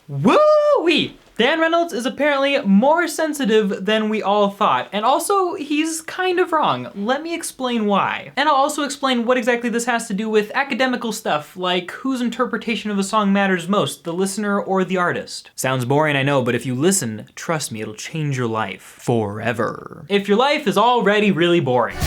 Woo-wee! Dan Reynolds is apparently more sensitive than we all thought, and also he's kind of wrong. Let me explain why. And I'll also explain what exactly this has to do with academical stuff, like whose interpretation of a song matters most, the listener or the artist. Sounds boring, I know, but if you listen, trust me, it'll change your life forever. If your life is already really boring.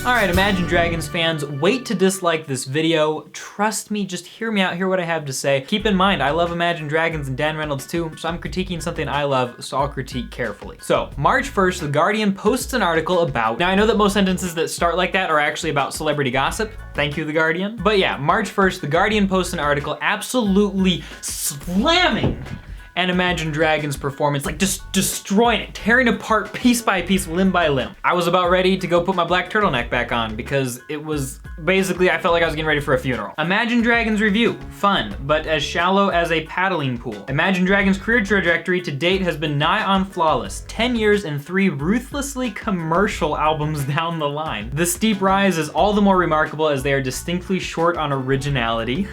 All right, Imagine Dragons fans, wait to dislike this video. Trust me, just hear me out, hear what I have to say. Keep in mind, I love Imagine Dragons and Dan Reynolds too, so I'm critiquing something I love, so I'll critique carefully. So, March 1st, The Guardian posts an article about, now I know that most sentences that start like that are actually about celebrity gossip. Thank you, The Guardian. But yeah, March 1st, The Guardian posts an article absolutely slamming and Imagine Dragons performance, like just destroying it, tearing apart piece by piece, limb by limb. I was about ready to go put my black turtleneck back on because it was basically, I felt like I was getting ready for a funeral. Imagine Dragons review, fun, but as shallow as a paddling pool. Imagine Dragons' career trajectory to date has been nigh on flawless, 10 years and 3 ruthlessly commercial albums down the line. The steep rise is all the more remarkable as they are distinctly short on originality.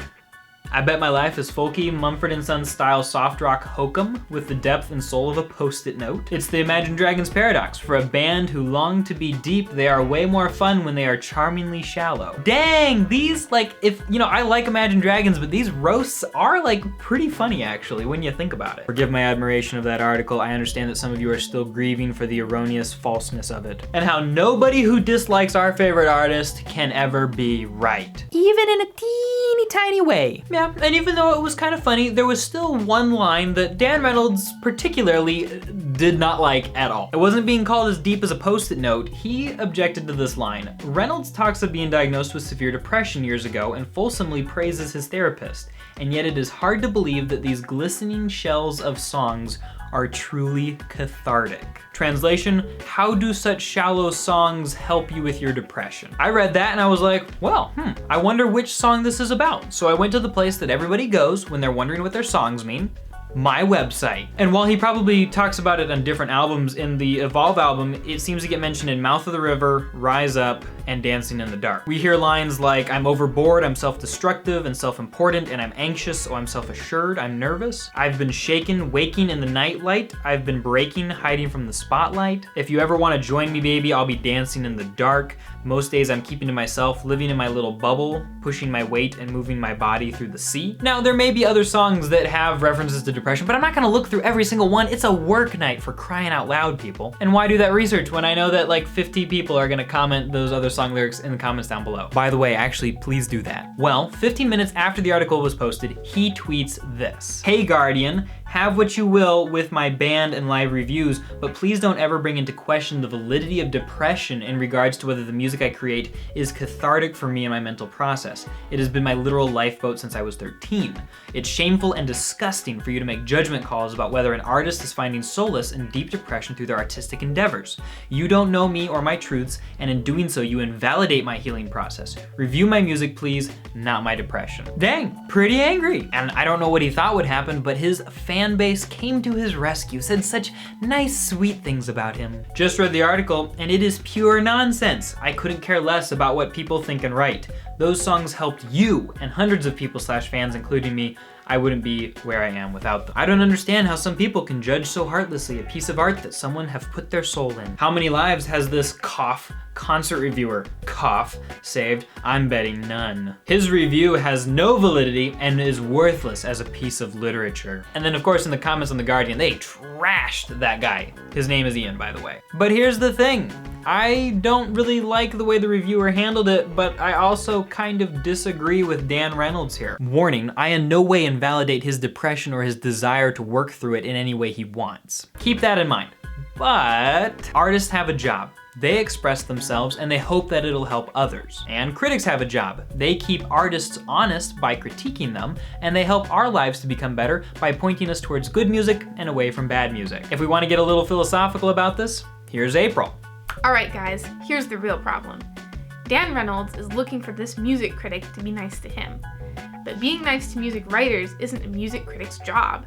I Bet My Life is folky, Mumford & Sons style soft rock hokum with the depth and soul of a post-it note. It's the Imagine Dragons paradox. For a band who long to be deep, they are way more fun when they are charmingly shallow. Dang, these I like Imagine Dragons, but these roasts are like pretty funny actually when you think about it. Forgive my admiration of that article. I understand that some of you are still grieving for the erroneous falseness of it. And how nobody who dislikes our favorite artist can ever be right. Even in a teeny tiny way. Yeah, and even though it was kind of funny, there was still one line that Dan Reynolds particularly did not like at all. It wasn't being called as deep as a post-it note. He objected to this line. Reynolds talks of being diagnosed with severe depression years ago and fulsomely praises his therapist. And yet it is hard to believe that these glistening shells of songs are truly cathartic. Translation, how do such shallow songs help you with your depression? I read that and I was like, well, I wonder which song this is about. So I went to the place that everybody goes when they're wondering what their songs mean, my website. And while he probably talks about it on different albums, in the Evolve album, it seems to get mentioned in Mouth of the River, Rise Up, and Dancing in the Dark. We hear lines like, I'm overboard, I'm self-destructive and self-important, and I'm anxious, so I'm self-assured, I'm nervous. I've been shaken, waking in the nightlight. I've been breaking, hiding from the spotlight. If you ever want to join me, baby, I'll be dancing in the dark. Most days I'm keeping to myself, living in my little bubble, pushing my weight and moving my body through the sea. Now, there may be other songs that have references to depression, but I'm not gonna look through every single one. It's a work night, for crying out loud, people. And why do that research when I know that like 50 people are gonna comment those other song lyrics in the comments down below? By the way, actually, please do that. Well, 15 minutes after the article was posted, he tweets this. Hey Guardian, have what you will with my band and live reviews, but please don't ever bring into question the validity of depression in regards to whether the music I create is cathartic for me in my mental process. It has been my literal lifeboat since I was 13. It's shameful and disgusting for you to make judgment calls about whether an artist is finding solace in deep depression through their artistic endeavors. You don't know me or my truths, and in doing so, you invalidate my healing process. Review my music, please, not my depression. Dang, pretty angry. And I don't know what he thought would happen, but his fan base came to his rescue, said such nice, sweet things about him. Just read the article, and it is pure nonsense. I couldn't care less about what people think and write. Those songs helped you and hundreds of people / fans, including me. I wouldn't be where I am without them. I don't understand how some people can judge so heartlessly a piece of art that someone have put their soul in. How many lives has this concert reviewer saved? I'm betting none. His review has no validity and is worthless as a piece of literature. And then of course in the comments on The Guardian, they trashed that guy. His name is Ian, by the way. But here's the thing. I don't really like the way the reviewer handled it, but I also kind of disagree with Dan Reynolds here. Warning, I in no way invalidate his depression or his desire to work through it in any way he wants. Keep that in mind. But artists have a job. They express themselves and they hope that it'll help others. And critics have a job. They keep artists honest by critiquing them, and they help our lives to become better by pointing us towards good music and away from bad music. If we want to get a little philosophical about this, here's April. All right, guys, here's the real problem. Dan Reynolds is looking for this music critic to be nice to him. But being nice to music writers isn't a music critic's job.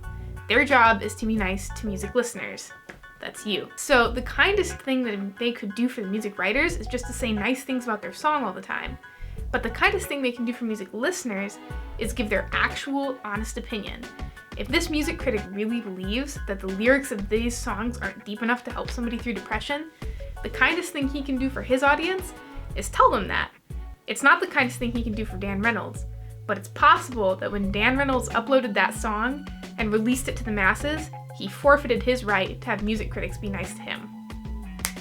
Their job is to be nice to music listeners. That's you. So the kindest thing that they could do for the music writers is just to say nice things about their song all the time. But the kindest thing they can do for music listeners is give their actual, honest opinion. If this music critic really believes that the lyrics of these songs aren't deep enough to help somebody through depression, the kindest thing he can do for his audience is tell them that. It's not the kindest thing he can do for Dan Reynolds, but it's possible that when Dan Reynolds uploaded that song and released it to the masses, he forfeited his right to have music critics be nice to him.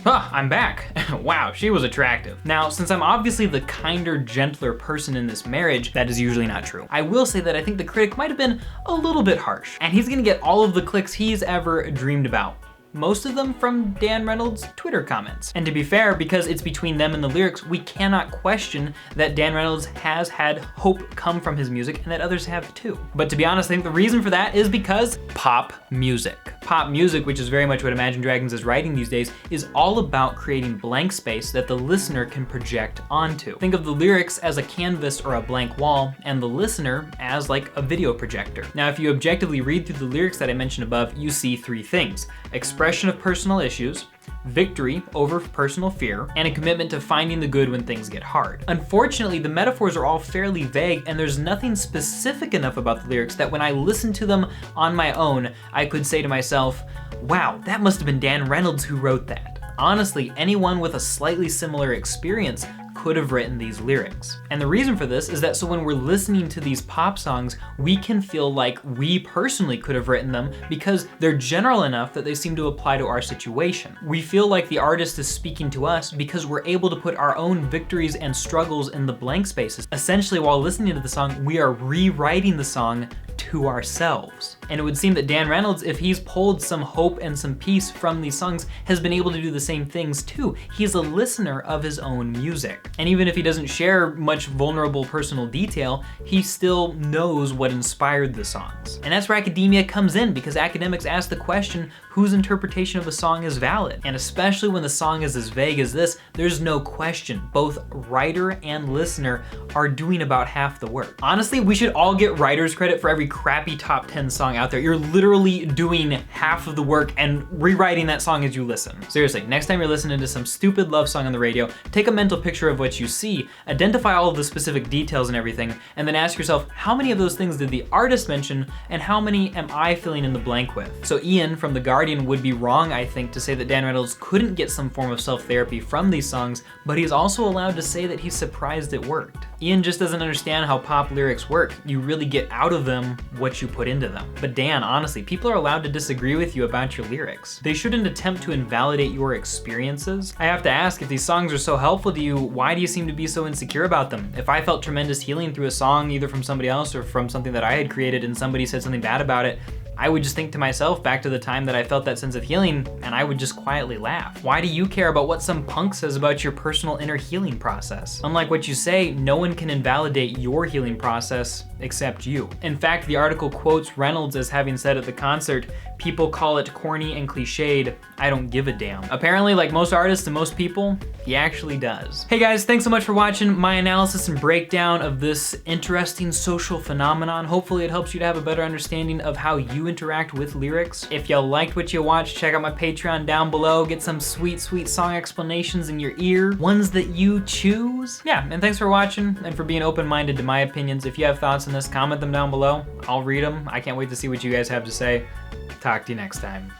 Huh, I'm back. Wow, she was attractive. Now, since I'm obviously the kinder, gentler person in this marriage, that is usually not true. I will say that I think the critic might have been a little bit harsh, and he's gonna get all of the clicks he's ever dreamed about. Most of them from Dan Reynolds' Twitter comments. And to be fair, because it's between them and the lyrics, we cannot question that Dan Reynolds has had hope come from his music and that others have too. But to be honest, I think the reason for that is because pop music. Pop music, which is very much what Imagine Dragons is writing these days, is all about creating blank space that the listener can project onto. Think of the lyrics as a canvas or a blank wall, and the listener as like a video projector. Now, if you objectively read through the lyrics that I mentioned above, you see three things: expression of personal issues, victory over personal fear, and a commitment to finding the good when things get hard. Unfortunately, the metaphors are all fairly vague, and there's nothing specific enough about the lyrics that when I listen to them on my own, I could say to myself, wow, that must have been Dan Reynolds who wrote that. Honestly, anyone with a slightly similar experience could have written these lyrics. And the reason for this is that so when we're listening to these pop songs, we can feel like we personally could have written them because they're general enough that they seem to apply to our situation. We feel like the artist is speaking to us because we're able to put our own victories and struggles in the blank spaces. Essentially, while listening to the song, we are rewriting the song to ourselves. And it would seem that Dan Reynolds, if he's pulled some hope and some peace from these songs, has been able to do the same things too. He's a listener of his own music. And even if he doesn't share much vulnerable personal detail, he still knows what inspired the songs. And that's where academia comes in, because academics ask the question, whose interpretation of a song is valid? And especially when the song is as vague as this, there's no question, both writer and listener are doing about half the work. Honestly, we should all get writer's credit for every crappy top 10 song out there. You're literally doing half of the work and rewriting that song as you listen. Seriously, next time you're listening to some stupid love song on the radio, take a mental picture of what you see, identify all of the specific details and everything, and then ask yourself, how many of those things did the artist mention and how many am I filling in the blank with? So Ian from The Guardian would be wrong, I think, to say that Dan Reynolds couldn't get some form of self-therapy from these songs, but he's also allowed to say that he's surprised it worked. Ian just doesn't understand how pop lyrics work. You really get out of them what you put into them. But Dan, honestly, people are allowed to disagree with you about your lyrics. They shouldn't attempt to invalidate your experiences. I have to ask, if these songs are so helpful to you, why do you seem to be so insecure about them? If I felt tremendous healing through a song, either from somebody else or from something that I had created, and somebody said something bad about it, I would just think to myself back to the time that I felt that sense of healing, and I would just quietly laugh. Why do you care about what some punk says about your personal inner healing process? Unlike what you say, no one can invalidate your healing process except you. In fact, the article quotes Reynolds as having said at the concert, "People call it corny and cliched. I don't give a damn." Apparently, like most artists and most people, he actually does. Hey guys, thanks so much for watching my analysis and breakdown of this interesting social phenomenon. Hopefully it helps you to have a better understanding of how you interact with lyrics. If y'all liked what you watched, check out my Patreon down below. Get some sweet, sweet song explanations in your ear, ones that you choose. Yeah, and thanks for watching and for being open-minded to my opinions. If you have thoughts on this, comment them down below. I'll read them. I can't wait to see what you guys have to say. Talk to you next time.